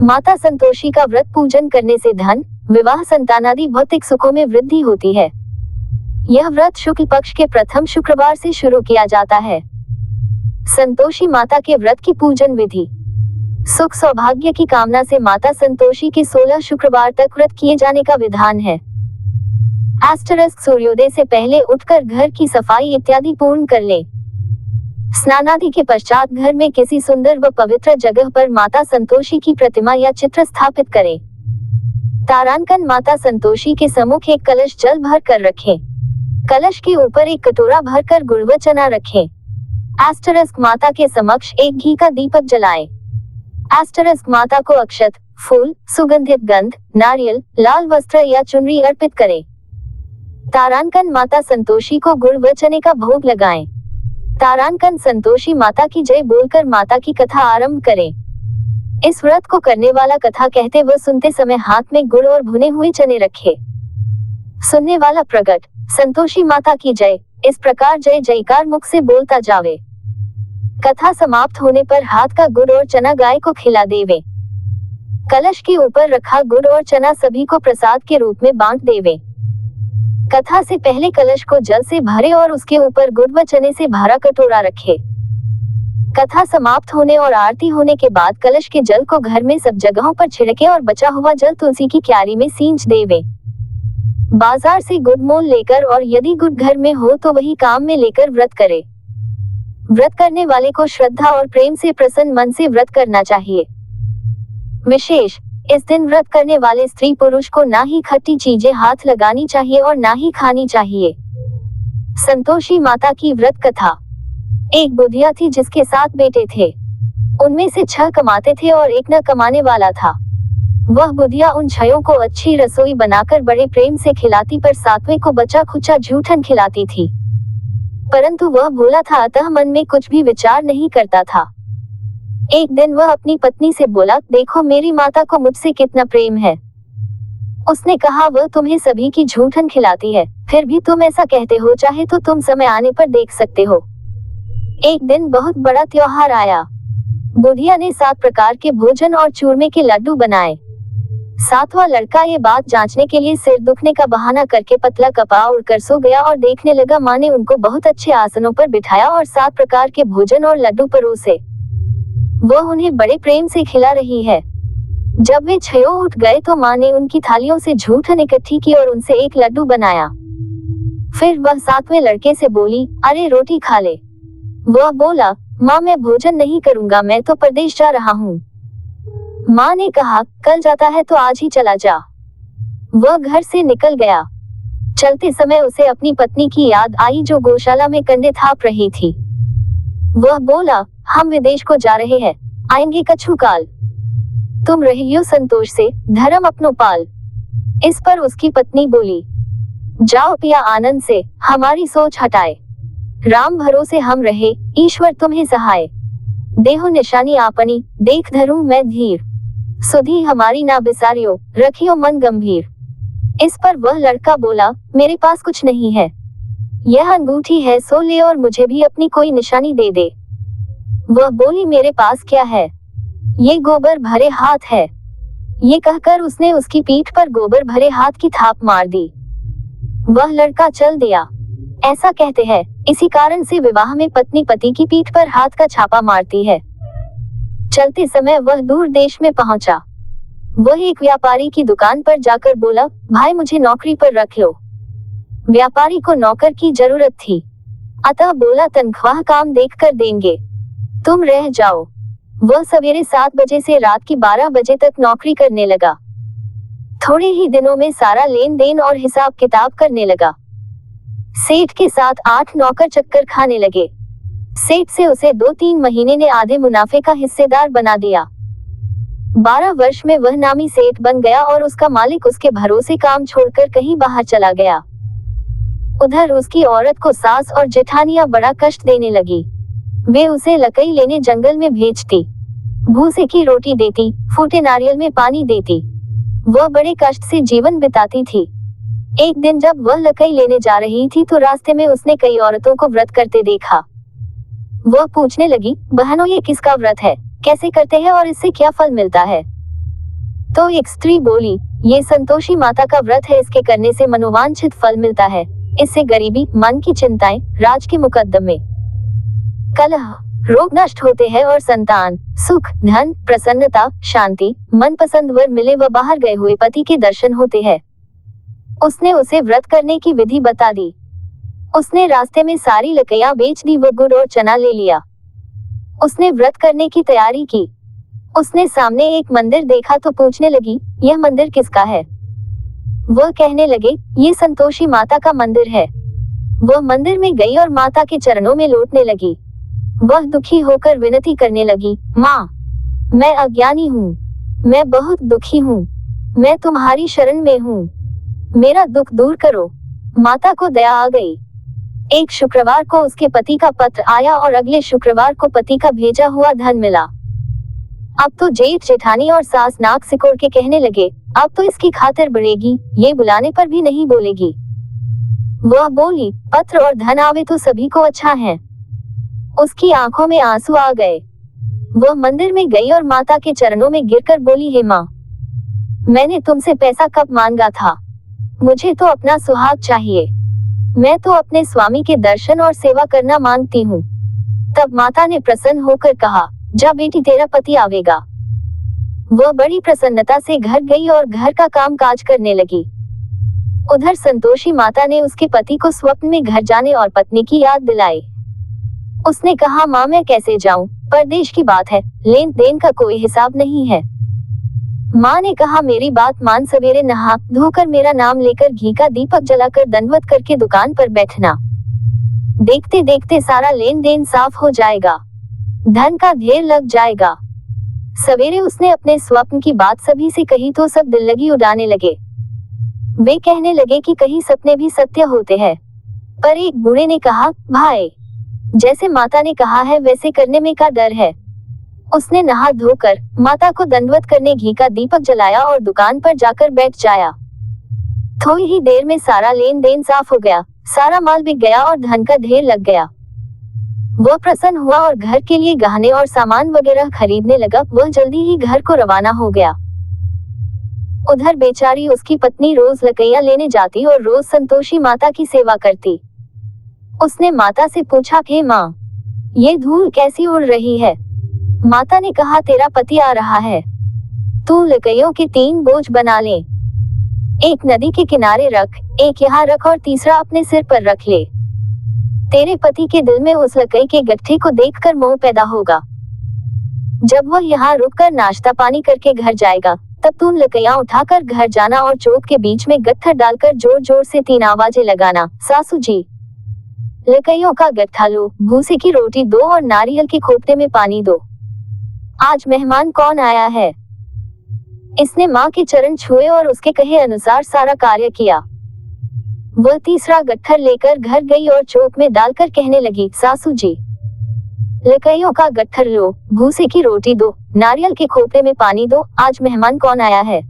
माता संतोषी का व्रत पूजन करने से धन, विवाह, संतानादि भौतिक सुखों में वृद्धि होती है। यह व्रत शुक्ल पक्ष के प्रथम शुक्रवार से शुरू किया जाता है। संतोषी माता के व्रत की पूजन विधि। सुख सौभाग्य की कामना से माता संतोषी के 16 शुक्रवार तक व्रत किए जाने का विधान है। सूर्योदय से पहले उठकर घर की सफाई इत्यादि पूर्ण कर ले। स्नानादि के पश्चात घर में किसी सुंदर व पवित्र जगह पर माता संतोषी की प्रतिमा या चित्र स्थापित करें। तारांकन माता संतोषी के सम्मुख एक कलश जल भर कर रखें। कलश के ऊपर एक कटोरा भरकर गुड़ व चना रखें। माता के समक्ष एक घी का दीपक जलाएं। माता को अक्षत, फूल, सुगंधित गंध, नारियल, लाल वस्त्र या चुनरी अर्पित करें। तारांकन माता संतोषी को गुड़ व चने का भोग लगाएं। तारांकन संतोषी माता की जय बोलकर माता की कथा आरंभ करें। इस व्रत को करने वाला कथा कहते व सुनते समय हाथ में गुड़ और भुने हुए चने रखे। सुनने वाला प्रगट, संतोषी माता की जय, इस प्रकार जय जयकार मुख से बोलता जावे। कथा समाप्त होने पर हाथ का गुड़ और चना गाय को खिला देवे। कलश के ऊपर रखा गुड़ और चना सभी को प्रसाद के रूप में बांट देवे। कथा से पहले कलश को जल से भरे और उसके ऊपर गुड़ व चने से भरा कटोरा रखे। कथा समाप्त होने और आरती होने के बाद कलश के जल को घर में सब जगहों पर छिड़के और बचा हुआ जल तुलसी की क्यारी में सींच देवे। बाजार से गुड़ मोल लेकर और यदि गुड़ घर में हो तो वही काम में लेकर व्रत करे। व्रत करने वाले को श्रद्धा और प्रेम से प्रसन्न मन से व्रत करना चाहिए। विशेष, इस दिन व्रत करने वाले स्त्री पुरुष को ना ही खट्टी चीजें हाथ लगानी चाहिए और ना ही खानी चाहिए। संतोषी माता की व्रत कथा। एक बुधिया थी जिसके 7 बेटे थे। उनमें से 6 कमाते थे और एक न कमाने वाला था। वह बुधिया उन 6 को अच्छी रसोई बनाकर बड़े प्रेम से खिलाती पर 7वें को बचा खुचा झूठन खिलाती थी। परंतु वह भोला था, अतः मन में कुछ भी विचार नहीं करता था। एक दिन वह अपनी पत्नी से बोला, देखो मेरी माता को मुझसे कितना प्रेम है। उसने कहा, वह तुम्हें सभी की झूठन खिलाती है, फिर भी तुम ऐसा कहते हो, चाहे तो तुम समय आने पर देख सकते हो। एक दिन बहुत बड़ा त्योहार आया। बुधिया ने 7 प्रकार के भोजन और चूरमे के लड्डू बनाए। 7वां लड़का ये बात जांचने के लिए सिर दुखने का बहाना करके पतला कपड़ा उड़कर सो गया और देखने लगा माँ ने उनको बहुत अच्छे आसनों पर बिठाया और 7 प्रकार के भोजन और लड्डू परोसे। वह उन्हें बड़े प्रेम से खिला रही है। जब वे 6 उठ गए तो माँ ने उनकी थालियों से झूठन इकट्ठी की और उनसे एक लड्डू बनाया। फिर वह 7वें लड़के से बोली, अरे रोटी खा ले। वह बोला, माँ मैं भोजन नहीं करूंगा, मैं तो परदेश जा रहा हूँ। माँ ने कहा, कल जाता है तो आज ही चला जा। वह घर से निकल गया। चलते समय उसे अपनी पत्नी की याद आई जो गौशाला में कंडे थाप रही थी। वह बोला, हम विदेश को जा रहे हैं, आएंगे कछु काल। तुम रहियो संतोष से, धर्म अपनो पाल। इस पर उसकी पत्नी बोली, जाओ पिया आनंद से, हमारी सोच हटाए। राम भरोसे हम रहे, ईश्वर तुम्हें सहाय। देहो निशानी आपनी, देख धरूं मैं धीर। सुधी हमारी ना बिसारियो, रखियो मन गंभीर। इस पर वह लड़का बोला, मेरे पास कुछ नहीं है। यह अंगूठी है, सो ले और मुझे भी अपनी कोई निशानी दे दे। वह बोली, मेरे पास क्या है, ये गोबर भरे हाथ है। ये कहकर उसने उसकी पीठ पर गोबर भरे हाथ की थाप मार दी। वह लड़का चल दिया। ऐसा कहते हैं, इसी कारण से विवाह में पत्नी पति की पीठ पर हाथ का छापा मारती है। चलते समय वह दूर देश में पहुंचा। वह एक व्यापारी की दुकान पर जाकर बोला, भाई मुझे नौकरी पर रख लो। व्यापारी को नौकर की जरूरत थी, अतः बोला, तनख्वाह काम देखकर देंगे, तुम रह जाओ। वह सवेरे 7 बजे से रात की 12 बजे तक नौकरी करने लगा। थोड़े ही दिनों में सारा लेन देन और हिसाब किताब करने लगा। सेठ के साथ 8 नौकर चक्कर खाने लगे। सेठ से उसे 2-3 महीने ने आधे मुनाफे का हिस्सेदार बना दिया। 12 वर्ष में वह नामी सेठ बन गया और उसका मालिक उसके भरोसे काम छोड़कर कहीं बाहर चला गया। उधर उसकी औरत को सास और जेठानियां बड़ा कष्ट देने लगी। वे उसे लकड़ी लेने जंगल में भेजती, भूसे की रोटी देती, फूटे नारियल में पानी देती। वह बड़े कष्ट से जीवन बिताती थी। एक दिन जब वह लकड़ी लेने जा रही थी तो रास्ते में उसने कई औरतों को व्रत करते देखा। वह पूछने लगी, बहनों ये किसका व्रत है, कैसे करते हैं और इससे क्या फल मिलता है। तो एक स्त्री बोली, ये संतोषी माता का व्रत है, इसके करने से मनोवांछित फल मिलता है। इससे गरीबी, मन की चिंताएं, राज के मुकदमे, कलह, रोग नष्ट होते हैं और संतान, सुख, धन, प्रसन्नता, शांति, मनपसंद वर मिले व बाहर गए हुए पति के दर्शन होते हैं। उसने उसे व्रत करने की विधि बता दी। उसने रास्ते में सारी लकड़ियां बेच दी व गुड़ और चना ले लिया। उसने व्रत करने की तैयारी की। उसने सामने एक मंदिर देखा तो पूछने लगी, यह मंदिर किसका है? वह कहने लगे, ये संतोषी माता का मंदिर है। वह मंदिर में गई और माता के चरणों में लौटने लगी। वह दुखी होकर विनती करने लगी, माँ, मैं अज्ञानी हूँ, मैं बहुत दुखी हूँ, मैं तुम्हारी शरण में हूँ, मेरा दुख दूर करो। माता को दया आ गई। एक शुक्रवार को उसके पति का पत्र आया और अगले शुक्रवार को पति का भेजा हुआ धन मिला। अब तो जेठ जेठानी और सास नाक सिकोड़ के कहने लगे, अब तो इसकी खातिर बढ़ेगी, ये बुलाने पर भी नहीं बोलेगी। वह बोली, पत्र और धन आवे तो सभी को अच्छा है। उसकी आंखों में आंसू आ गए। वह मंदिर में गई और माता के चरणों में गिरकर बोली, हे माँ, मैंने तुमसे पैसा कब मांगा था? मुझे तो अपना सुहाग चाहिए। मैं तो अपने स्वामी के दर्शन और सेवा करना मांगती हूँ। तब माता ने प्रसन्न होकर कहा, जा बेटी, तेरा पति आवेगा। वह बड़ी प्रसन्नता से घर गई और घर का काम काज करने लगी। उधर संतोषी माता ने उसके पति को स्वप्न में घर जाने और पत्नी की याद दिलाई। उसने कहा, माँ, मैं कैसे जाऊं? परदेश की बात है, लेन देन का कोई हिसाब नहीं है। माँ ने कहा, मेरी बात मान, सवेरे नहा धोकर मेरा नाम लेकर घी का दीपक जलाकर दंडवत करके दुकान पर बैठना। देखते देखते सारा लेन देन साफ हो जाएगा, धन का ढेर लग जाएगा। सवेरे उसने अपने स्वप्न की बात सभी से कही तो सब दिल लगी उड़ाने लगे। वे कहने लगे कि कहीं सपने भी सत्य होते हैं। पर एक बूढ़े ने कहा, भाई, जैसे माता ने कहा है वैसे करने में क्या डर है? उसने नहा धोकर माता को दंडवत करने घी का दीपक जलाया और दुकान पर जाकर बैठ जाया। थोड़ी ही देर में सारा लेन देन साफ हो गया, सारा माल बिक गया और धन का ढेर लग गया। वह प्रसन्न हुआ और घर के लिए गहने और सामान वगैरह खरीदने लगा। वह जल्दी ही घर को रवाना हो गया। उधर बेचारी उसकी पत्नी रोज लकड़ियां लेने जाती और रोज संतोषी माता की सेवा करती। उसने माता से पूछा, हे माँ, ये धूल कैसी उड़ रही है? माता ने कहा, तेरा पति आ रहा है, तू लकड़ियों के 3 बोझ बना ले। एक नदी के किनारे रख, एक यहाँ रख और तीसरा अपने सिर पर रख ले। तेरे पति के दिल में उस लकड़ी के गट्ठे को देखकर मोह पैदा होगा। जब वह यहाँ रुककर नाश्ता पानी करके घर जाएगा, तब तू लकड़ियां उठाकर घर जाना और चौक के बीच में गट्ठा डालकर जोर जोर से 3 आवाजें लगाना, सासू जी, लकड़ियों का गट्ठा लो, भूसे की रोटी दो और नारियल के खोपटे में पानी दो। आज मेहमान कौन आया है? इसने माँ के चरण छुए और उसके कहे अनुसार सारा कार्य किया। वह तीसरा गट्ठर लेकर घर गई और चौक में डालकर कहने लगी, सासू जी, लकड़ियों का गट्ठर लो, भूसे की रोटी दो, नारियल के खोपटे में पानी दो, आज मेहमान कौन आया है?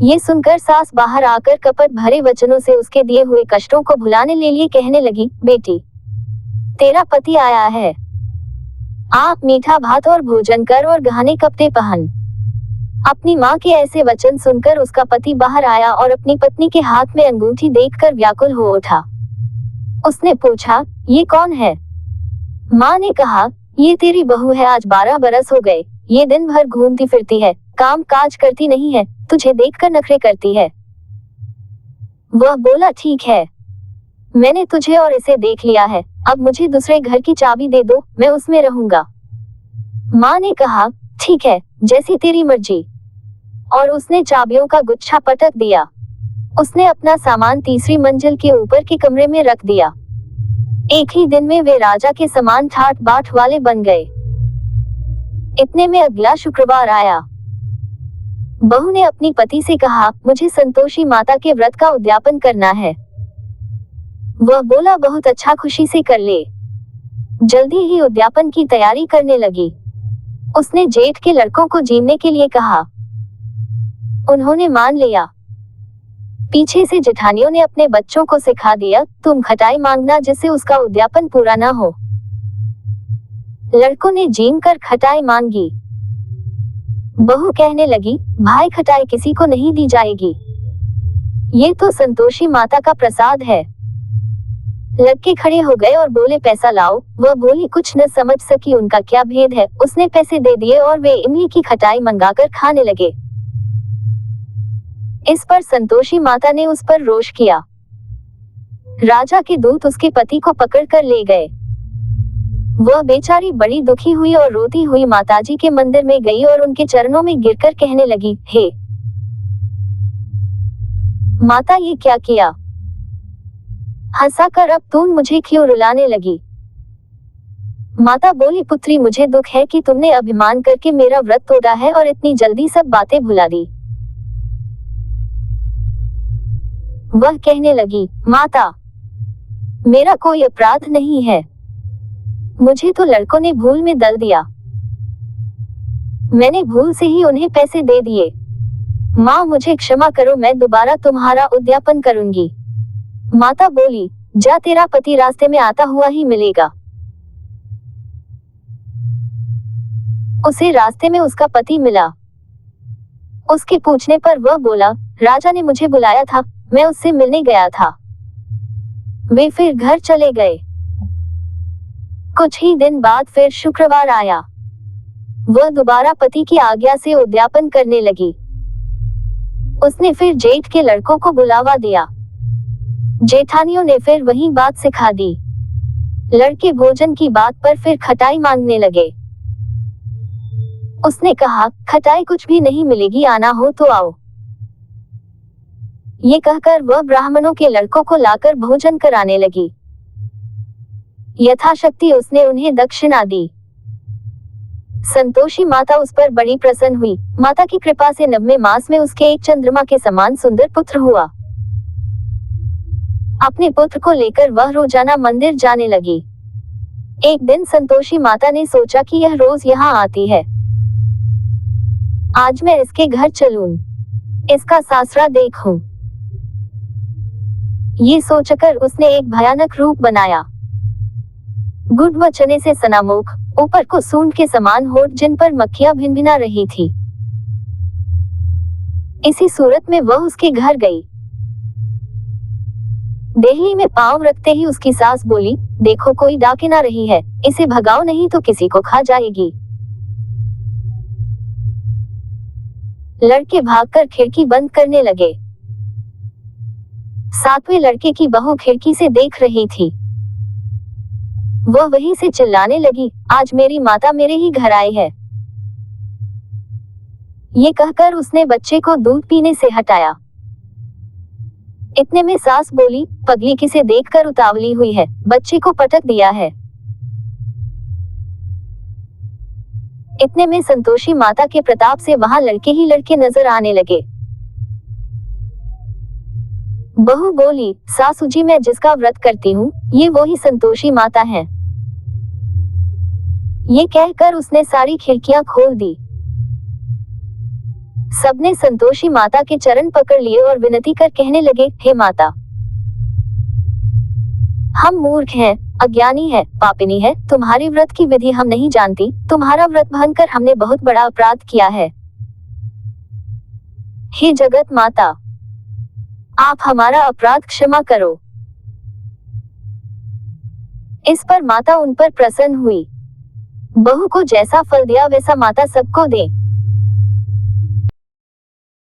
ये सुनकर सास बाहर आकर कपट भरे वचनों से उसके दिए हुए कष्टों को भुलाने ले लिए कहने लगी, बेटी, तेरा पति आया है, आप मीठा भात और भोजन कर और गहने कपड़े पहन। अपनी माँ के ऐसे वचन सुनकर उसका पति बाहर आया और अपनी पत्नी के हाथ में अंगूठी देखकर व्याकुल हो उठा। उसने पूछा, ये कौन है? माँ ने कहा, ये तेरी बहू है, आज 12 बरस हो गए, ये दिन भर घूमती फिरती है, काम काज करती नहीं है, तुझे देखकर नखरे करती है। वह बोला, ठीक है, मैंने तुझे और इसे देख लिया है, अब मुझे दूसरे घर की चाबी दे दो, मैं उसमें रहूंगा। माँ ने कहा, ठीक है, जैसी तेरी मर्जी। और उसने चाबियों का गुच्छा पटक दिया। उसने अपना सामान तीसरी मंजिल के ऊपर के कमरे में रख दिया। एक ही दिन में वे राजा के समान ठाट बाट वाले बन गए। इतने में अगला शुक्रवार आया। बहू ने अपनी पति से कहा, मुझे संतोषी माता के व्रत का उद्यापन करना है। वह बोला, बहुत अच्छा, खुशी से कर ले। जल्दी ही उद्यापन की तैयारी करने लगी। उसने जेठ के लड़कों को जीमने के लिए कहा। उन्होंने मान लिया। पीछे से जेठानियों ने अपने बच्चों को सिखा दिया, तुम खटाई मांगना जिससे उसका उद्यापन पूरा ना हो। लड़कों ने जीम कर खटाई मांगी। बहू कहने लगी, भाई खटाई किसी को नहीं दी जाएगी, ये तो संतोषी माता का प्रसाद है। लड़के खड़े हो गए और बोले पैसा लाओ। वह बोली कुछ न समझ सकी उनका क्या भेद है। उसने पैसे दे दिए और वे इमली की खटाई मंगाकर खाने लगे। इस पर संतोषी माता ने उस पर रोष किया। राजा के दूत उसके पति को पकड़कर ले गए। वह बेचारी बड़ी दुखी हुई और रोती हुई माताजी के मंदिर में गई और उनके चरणों में गिरकर कहने लगी, हे माता, ये क्या किया? हंसाकर अब तुम मुझे क्यों रुलाने लगी? माता बोली, पुत्री, मुझे दुख है कि तुमने अभिमान करके मेरा व्रत तोड़ा है और इतनी जल्दी सब बातें भुला दी। वह कहने लगी, माता, मेरा कोई अपराध नहीं है, मुझे तो लड़कों ने भूल में दल दिया, मैंने भूल से ही उन्हें पैसे दे दिए। माँ, मुझे क्षमा करो, मैं दोबारा तुम्हारा उद्यापन करूंगी। माता बोली, जा, तेरा पति रास्ते में आता हुआ ही मिलेगा। उसे रास्ते में उसका पति मिला। उसके पूछने पर वह बोला, राजा ने मुझे बुलाया था, मैं उससे मिलने गया था। वे फिर घर चले गए। कुछ ही दिन बाद फिर शुक्रवार आया। वह दोबारा पति की आज्ञा से उद्यापन करने लगी। उसने फिर जेठ के लड़कों को बुलावा दिया। जेठानियों ने फिर वही बात सिखा दी। लड़के भोजन की बात पर फिर खटाई मांगने लगे। उसने कहा, खटाई कुछ भी नहीं मिलेगी, आना हो तो आओ। ये कहकर वह ब्राह्मणों के लड़कों को लाकर भोजन कराने लगी। यथाशक्ति उसने उन्हें दक्षिणा दी। संतोषी माता उस पर बड़ी प्रसन्न हुई। माता की कृपा से 9वें मास में उसके एक चंद्रमा के समान सुंदर पुत्र हुआ। अपने पुत्र को लेकर वह रोजाना मंदिर जाने लगी। एक दिन संतोषी माता ने सोचा कि यह रोज यहाँ आती है, आज मैं इसके घर चलूं, इसका सासरा देखूं। ये सोचकर उसने एक भयानक रूप बनाया। गुड़ व चने से सना मुख, ऊपर को सूंड के समान होठ, जिन पर मक्खियां भिनभिना रही थी। इसी सूरत में वह उसके घर गई। देहली में पांव रखते ही उसकी सास बोली, देखो कोई डाकिन आ रही है, इसे भगाओ नहीं तो किसी को खा जाएगी। लड़के भागकर खिड़की बंद करने लगे। 7वें लड़के की बहू खिड़की से देख रही थी। वह वहीं से चिल्लाने लगी, आज मेरी माता मेरे ही घर आई है। ये कहकर उसने बच्चे को दूध पीने से हटाया। इतने में सास बोली, पगली किसे देखकर उतावली हुई है, बच्चे को पटक दिया है। इतने में संतोषी माता के प्रताप से वहां लड़के ही लड़के नजर आने लगे। बहू बोली, सासू जी, मैं जिसका व्रत करती हूँ, ये वो ही संतोषी माता है। ये कहकर उसने सारी खिड़कियां खोल दी। सबने संतोषी माता के चरण पकड़ लिए और विनती कर कहने लगे, हे माता, हम मूर्ख हैं, अज्ञानी है, पापिनी है, तुम्हारे व्रत की विधि हम नहीं जानती, तुम्हारा व्रत भंग कर हमने बहुत बड़ा अपराध किया है। हे जगत माता, आप हमारा अपराध क्षमा करो। इस पर माता उन पर प्रसन्न हुई। बहू को जैसा फल दिया वैसा माता सबको दे।